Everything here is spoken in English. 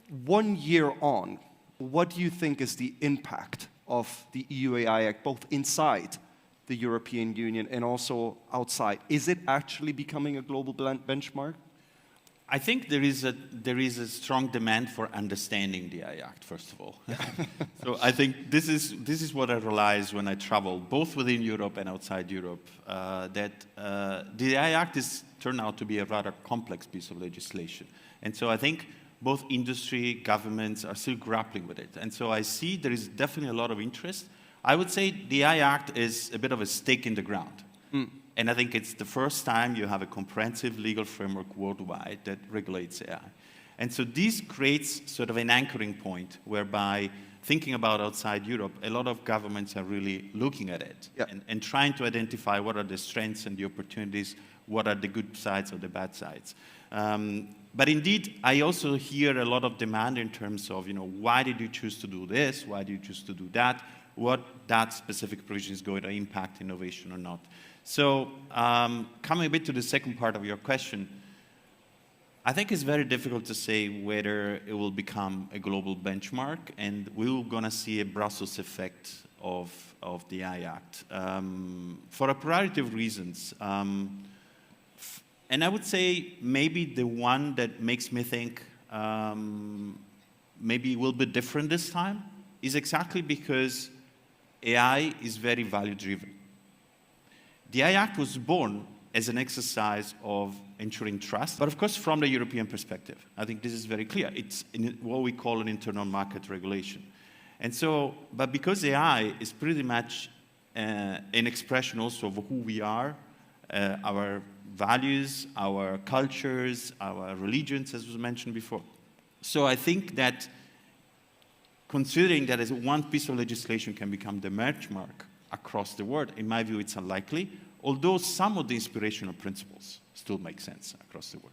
1 year on, what do you think is the impact of the EU AI Act, both inside the European Union and also outside? Is it actually becoming a global benchmark? I think there is a strong demand for understanding the AI Act, first of all. So I think this is what I realize when I travel, both within Europe and outside Europe, that the AI Act is turned out to be a rather complex piece of legislation. And so I think both industry, governments are still grappling with it. And so I see there is definitely a lot of interest. I would say the AI Act is a bit of a stake in the ground. And I think it's the first time you have a comprehensive legal framework worldwide that regulates AI. And so this creates sort of an anchoring point whereby thinking about outside Europe, a lot of governments are really looking at it and trying to identify what are the strengths and the opportunities, what are the good sides or the bad sides. But indeed, I also hear a lot of demand in terms of, why did you choose to do this? Why did you choose to do that? What that specific provision is going to impact innovation or not. So coming a bit to the second part of your question, I think it's very difficult to say whether it will become a global benchmark, and we're going to see a Brussels effect of the AI Act for a variety of reasons. And I would say maybe the one that makes me think maybe it will be different this time is exactly because AI is very value-driven. The AI Act was born as an exercise of ensuring trust, but of course from the European perspective. I think this is very clear. It's in what we call an internal market regulation. And so, but because AI is pretty much an expression also of who we are, our values, our cultures, our religions, as was mentioned before. So I think that considering that as one piece of legislation can become the benchmark across the world, in my view, it's unlikely, although some of the inspirational principles still make sense across the world.